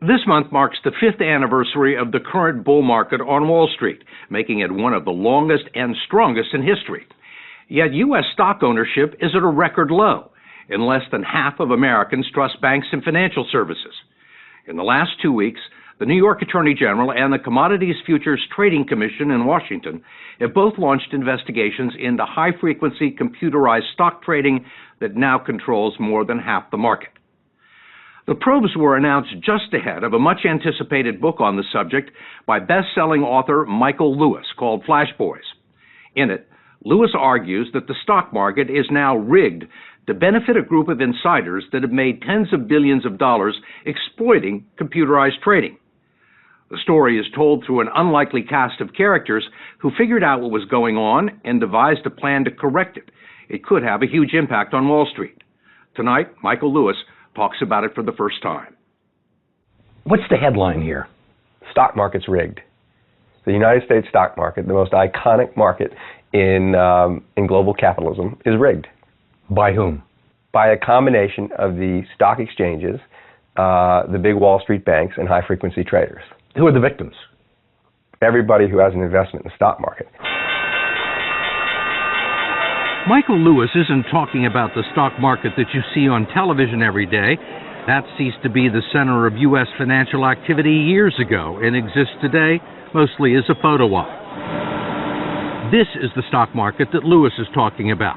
This month marks the 5th anniversary of the current bull market on Wall Street, making it one of the longest and strongest in history. Yet U.S. stock ownership is at a record low, and less than half of Americans trust banks and financial services. In the last 2 weeks, the New York Attorney General and the Commodities Futures Trading Commission in Washington have both launched investigations into high-frequency computerized stock trading that now controls more than half the market. The probes were announced just ahead of a much-anticipated book on the subject by best-selling author Michael Lewis called Flash Boys. In it, Lewis argues that the stock market is now rigged to benefit a group of insiders that have made tens of billions of dollars exploiting computerized trading. The story is told through an unlikely cast of characters who figured out what was going on and devised a plan to correct it. It could have a huge impact on Wall Street. Tonight, Michael Lewis talks about it for the first time. What's the headline here? Stock market's rigged. The United States stock market, the most iconic market in global capitalism, is rigged. By whom? By a combination of the stock exchanges, the big Wall Street banks, and high-frequency traders. Who are the victims? Everybody who has an investment in the stock market. Michael Lewis isn't talking about the stock market that you see on television every day. That ceased to be the center of U.S. financial activity years ago and exists today mostly as a photo op. This is the stock market that Lewis is talking about,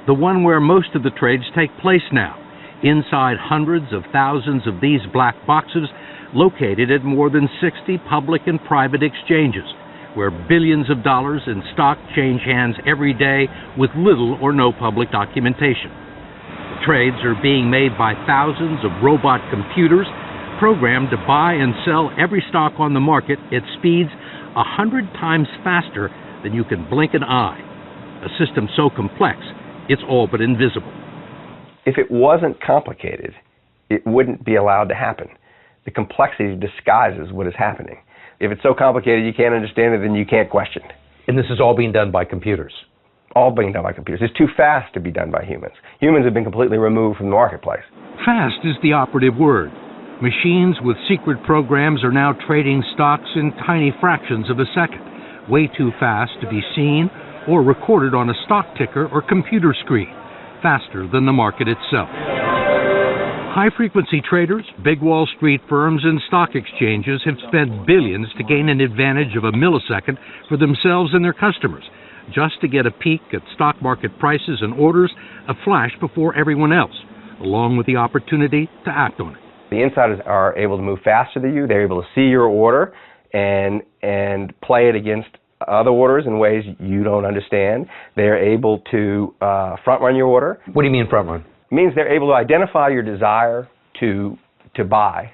the one where most of the trades take place now, inside hundreds of thousands of these black boxes located at more than 60 public and private exchanges, where billions of dollars in stock change hands every day with little or no public documentation. The trades are being made by thousands of robot computers programmed to buy and sell every stock on the market at speeds 100 times faster than you can blink an eye. A system so complex, it's all but invisible. If it wasn't complicated, it wouldn't be allowed to happen. The complexity disguises what is happening. If it's so complicated you can't understand it, then you can't question it. And this is all being done by computers? All being done by computers. It's too fast to be done by humans. Humans have been completely removed from the marketplace. Fast is the operative word. Machines with secret programs are now trading stocks in tiny fractions of a second, way too fast to be seen or recorded on a stock ticker or computer screen, faster than the market itself. High-frequency traders, big Wall Street firms, and stock exchanges have spent billions to gain an advantage of a millisecond for themselves and their customers, just to get a peek at stock market prices and orders a flash before everyone else, along with the opportunity to act on it. The insiders are able to move faster than you. They're able to see your order and play it against other orders in ways you don't understand. They're able to front-run your order. What do you mean front-run? It means they're able to identify your desire to buy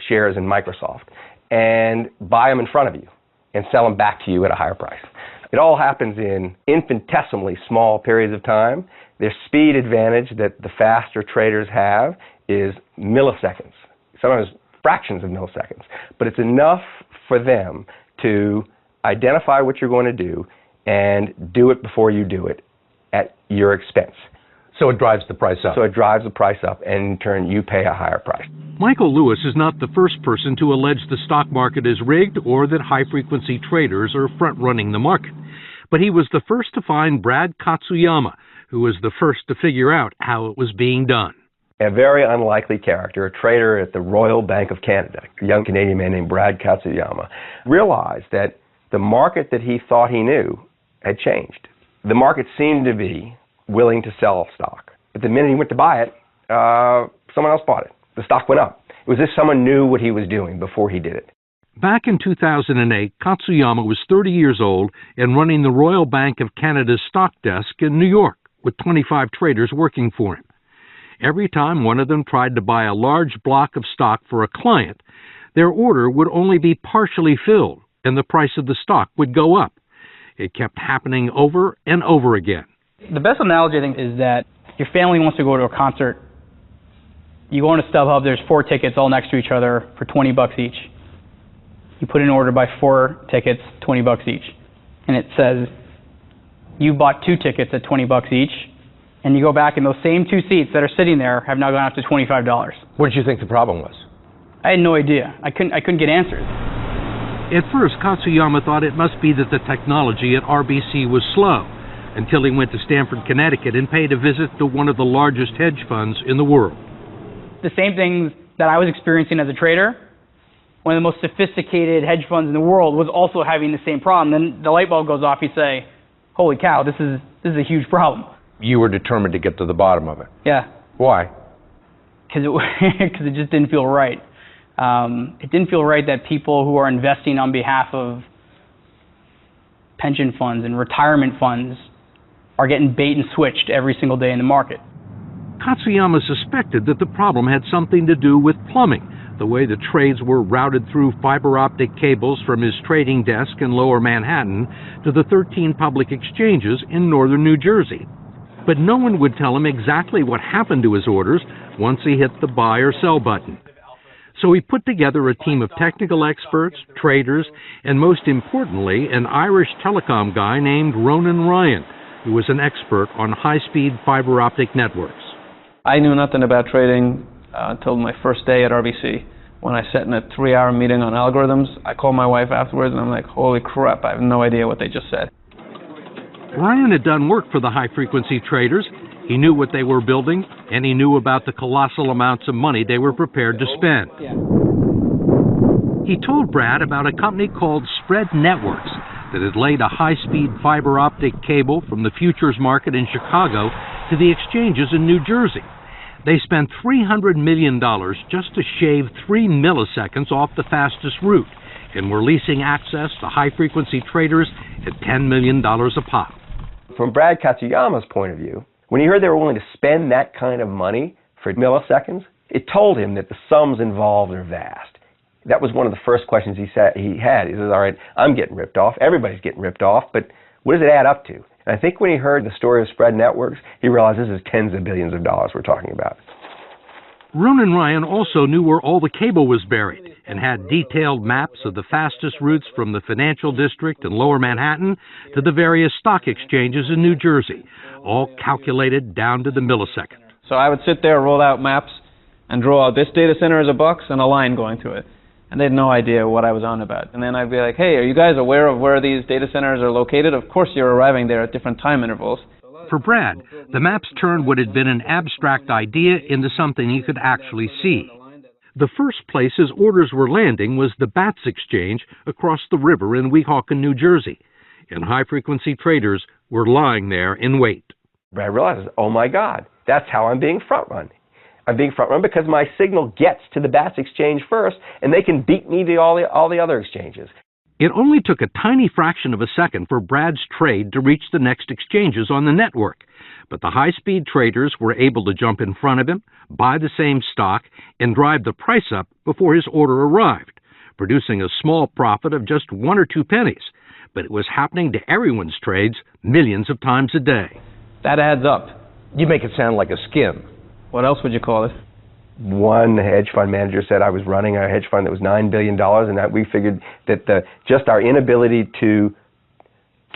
shares in Microsoft and buy them in front of you and sell them back to you at a higher price. It all happens in infinitesimally small periods of time. Their speed advantage that the faster traders have is milliseconds, sometimes fractions of milliseconds. But it's enough for them to identify what you're going to do and do it before you do it at your expense. So it drives the price up. So it drives the price up, and in turn, you pay a higher price. Michael Lewis is not the first person to allege the stock market is rigged or that high-frequency traders are front-running the market. But he was the first to find Brad Katsuyama, who was the first to figure out how it was being done. A very unlikely character, a trader at the Royal Bank of Canada, a young Canadian man named Brad Katsuyama, realized that the market that he thought he knew had changed. The market seemed to be willing to sell stock. But the minute he went to buy it, someone else bought it. The stock went up. It was as if someone knew what he was doing before he did it. Back in 2008, Katsuyama was 30 years old and running the Royal Bank of Canada's stock desk in New York with 25 traders working for him. Every time one of them tried to buy a large block of stock for a client, their order would only be partially filled and the price of the stock would go up. It kept happening over and over again. The best analogy, I think, is that your family wants to go to a concert. You go into StubHub, there's 4 tickets all next to each other for $20 each. You put in an order, buy 4 tickets, $20 each. And it says, you bought 2 tickets at $20 each, and you go back and those same 2 seats that are sitting there have now gone up to $25. What did you think the problem was? I had no idea. I couldn't get answers. At first, Katsuyama thought it must be that the technology at RBC was slow, until he went to Stamford, Connecticut and paid a visit to one of the largest hedge funds in the world. The same things that I was experiencing as a trader, one of the most sophisticated hedge funds in the world was also having the same problem. Then the light bulb goes off, you say, holy cow, this is a huge problem. You were determined to get to the bottom of it. Yeah. Why? Because it just didn't feel right. It didn't feel right that people who are investing on behalf of pension funds and retirement funds are getting bait and switched every single day in the market. Katsuyama suspected that the problem had something to do with plumbing, the way the trades were routed through fiber optic cables from his trading desk in Lower Manhattan to the 13 public exchanges in northern New Jersey. But no one would tell him exactly what happened to his orders once he hit the buy or sell button. So he put together a team of technical experts, traders, and most importantly, an Irish telecom guy named Ronan Ryan, who was an expert on high-speed fiber optic networks. I knew nothing about trading until my first day at RBC. When I sat in a 3-hour meeting on algorithms, I called my wife afterwards and I'm like, holy crap, I have no idea what they just said. Ryan had done work for the high-frequency traders. He knew what they were building, and he knew about the colossal amounts of money they were prepared to spend. He told Brad about a company called Spread Networks that had laid a high-speed fiber optic cable from the futures market in Chicago to the exchanges in New Jersey. They spent $300 million just to shave 3 milliseconds off the fastest route, and were leasing access to high-frequency traders at $10 million a pop. From Brad Katsuyama's point of view, when he heard they were willing to spend that kind of money for milliseconds, it told him that the sums involved are vast. That was one of the first questions he had. He says, all right, I'm getting ripped off. Everybody's getting ripped off, but what does it add up to? And I think when he heard the story of Spread Networks, he realized this is tens of billions of dollars we're talking about. Ronan Ryan also knew where all the cable was buried and had detailed maps of the fastest routes from the financial district in Lower Manhattan to the various stock exchanges in New Jersey, all calculated down to the millisecond. So I would sit there, roll out maps, and draw out this data center as a box and a line going through it. And they had no idea what I was on about. And then I'd be like, hey, are you guys aware of where these data centers are located? Of course you're arriving there at different time intervals. For Brad, the maps turned what had been an abstract idea into something he could actually see. The first place his orders were landing was the BATS exchange across the river in Weehawken, New Jersey, and high-frequency traders were lying there in wait. Brad realizes, oh my God, that's how I'm being front-run. I'm being front-run because my signal gets to the BATS exchange first, and they can beat me to all the other exchanges. It only took a tiny fraction of a second for Brad's trade to reach the next exchanges on the network, but the high-speed traders were able to jump in front of him, buy the same stock, and drive the price up before his order arrived, producing a small profit of just 1 or 2 pennies. But it was happening to everyone's trades millions of times a day. That adds up. You make it sound like a skim. What else would you call it? One hedge fund manager said I was running a hedge fund that was $9 billion, and that we figured that just our inability to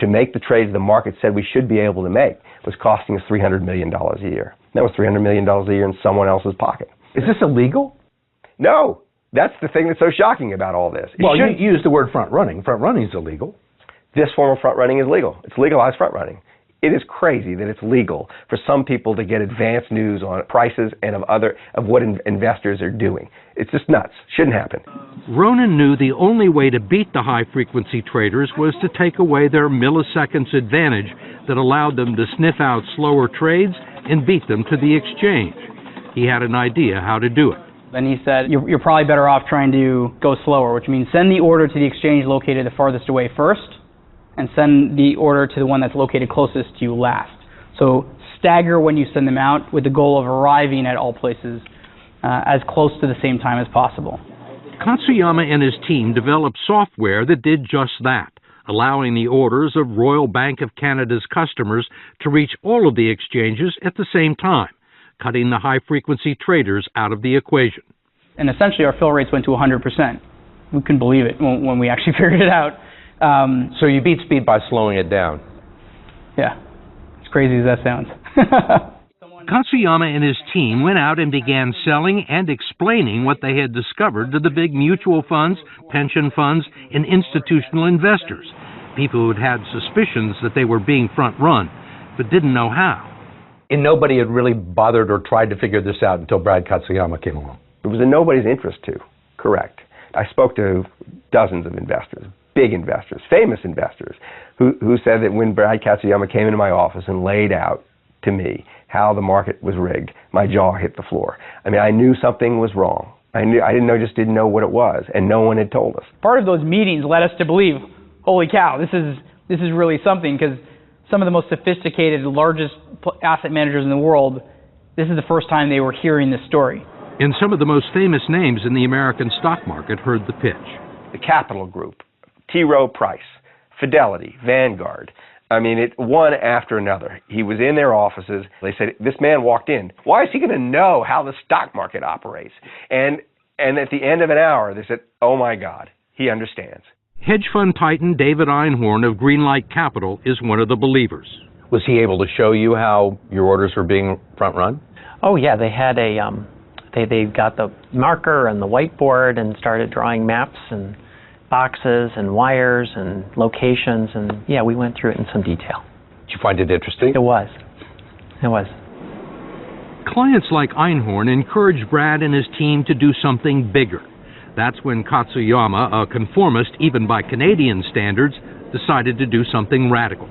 make the trades the market said we should be able to make was costing us $300 million a year. That was $300 million a year in someone else's pocket. Is this illegal? No. That's the thing that's so shocking about all this. Well, you use the word front-running. Front-running is illegal. This form of front-running is legal. It's legalized front-running. It is crazy that it's legal for some people to get advance news on prices and of what investors are doing. It's just nuts. Shouldn't happen. Ronan knew the only way to beat the high-frequency traders was to take away their milliseconds advantage that allowed them to sniff out slower trades and beat them to the exchange. He had an idea how to do it. Then he said, you're probably better off trying to go slower, which means send the order to the exchange located the farthest away first, and send the order to the one that's located closest to you last. So stagger when you send them out with the goal of arriving at all places as close to the same time as possible. Katsuyama and his team developed software that did just that, allowing the orders of Royal Bank of Canada's customers to reach all of the exchanges at the same time, cutting the high-frequency traders out of the equation. And essentially our fill rates went to 100%. We couldn't believe it when we actually figured it out. So you beat speed by slowing it down. Yeah, as crazy as that sounds. Katsuyama and his team went out and began selling and explaining what they had discovered to the big mutual funds, pension funds, and institutional investors, people who had had suspicions that they were being front-run, but didn't know how. And nobody had really bothered or tried to figure this out until Brad Katsuyama came along. It was in nobody's interest to, correct. I spoke to dozens of investors, big investors, famous investors, who said that when Brad Katsuyama came into my office and laid out to me how the market was rigged, my jaw hit the floor. I mean, I knew something was wrong. I just didn't know what it was, and no one had told us. Part of those meetings led us to believe, holy cow, this is really something, because some of the most sophisticated, largest asset managers in the world, this is the first time they were hearing this story. And some of the most famous names in the American stock market heard the pitch. The Capital Group, T. Rowe Price, Fidelity, Vanguard. I mean, one after another. He was in their offices. They said, this man walked in. Why is he going to know how the stock market operates? And at the end of an hour, they said, oh my God, he understands. Hedge fund titan David Einhorn of Greenlight Capital is one of the believers. Was he able to show you how your orders were being front-run? Oh yeah, they had they got the marker and the whiteboard and started drawing maps and boxes and wires and locations, and yeah, we went through it in some detail. Did you find it interesting? It was. Clients like Einhorn encouraged Brad and his team to do something bigger. That's when Katsuyama, a conformist even by Canadian standards, decided to do something radical.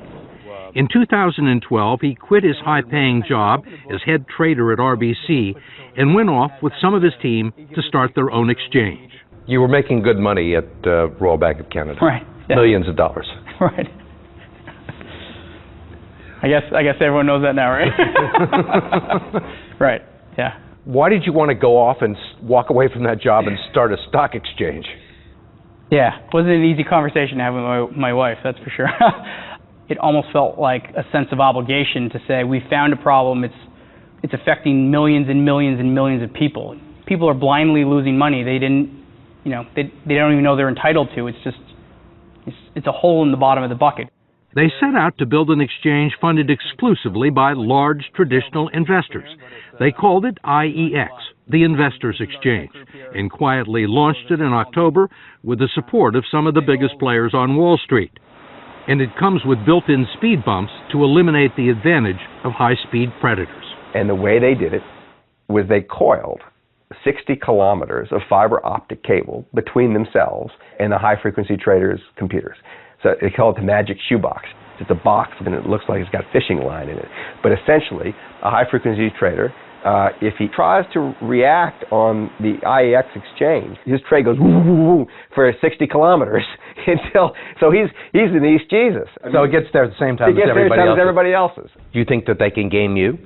In 2012, he quit his high-paying job as head trader at RBC and went off with some of his team to start their own exchange. You were making good money at Royal Bank of Canada. Right. Yeah. Millions of dollars. Right. I guess everyone knows that now, right? Right. Yeah. Why did you want to go off and walk away from that job and start a stock exchange? Yeah, it wasn't an easy conversation to have with my wife, that's for sure. It almost felt like a sense of obligation to say, we found a problem, it's affecting millions and millions and millions of people. People are blindly losing money they don't even know they're entitled to. It's a hole in the bottom of the bucket. They set out to build an exchange funded exclusively by large traditional investors. They called it IEX, the Investors Exchange, and quietly launched it in October with the support of some of the biggest players on Wall Street. And it comes with built-in speed bumps to eliminate the advantage of high-speed predators. And the way they did it was they coiled 60 kilometers of fiber optic cable between themselves and the high-frequency traders' computers. So they call it the magic shoebox. It's a box and it looks like it's got a fishing line in it. But essentially, a high-frequency trader, if he tries to react on the IEX exchange, his trade goes woo, woo, woo, for 60 kilometers so he's an East Jesus. So it gets there at the same time as everybody else's. Do you think that they can game you?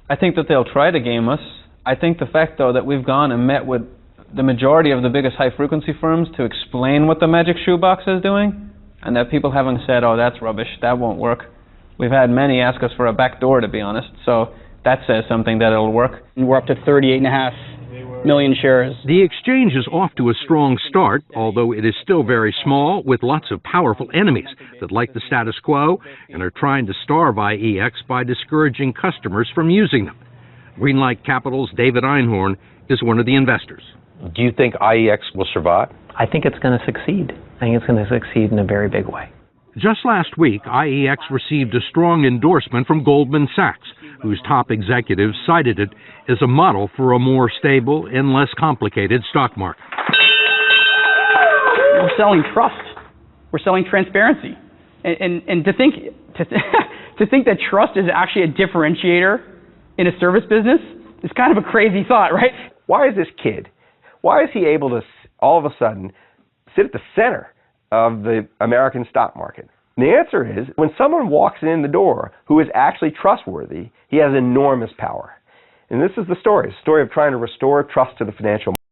I think that they'll try to game us. I think the fact, though, that we've gone and met with the majority of the biggest high-frequency firms to explain what the magic shoebox is doing, and that people haven't said, oh, that's rubbish, that won't work. We've had many ask us for a back door, to be honest, so that says something that it'll work. We're up to 38.5 million shares. The exchange is off to a strong start, although it is still very small, with lots of powerful enemies that like the status quo and are trying to starve IEX by discouraging customers from using them. Greenlight Capital's David Einhorn is one of the investors. Do you think IEX will survive? I think it's going to succeed. I think it's going to succeed in a very big way. Just last week, IEX received a strong endorsement from Goldman Sachs, whose top executives cited it as a model for a more stable and less complicated stock market. We're selling trust. We're selling transparency. And to think that trust is actually a differentiator in a service business is kind of a crazy thought, right? Why is this kid, why is he able to all of a sudden sit at the center of the American stock market? And the answer is, when someone walks in the door who is actually trustworthy, he has enormous power. And this is the story of trying to restore trust to the financial market.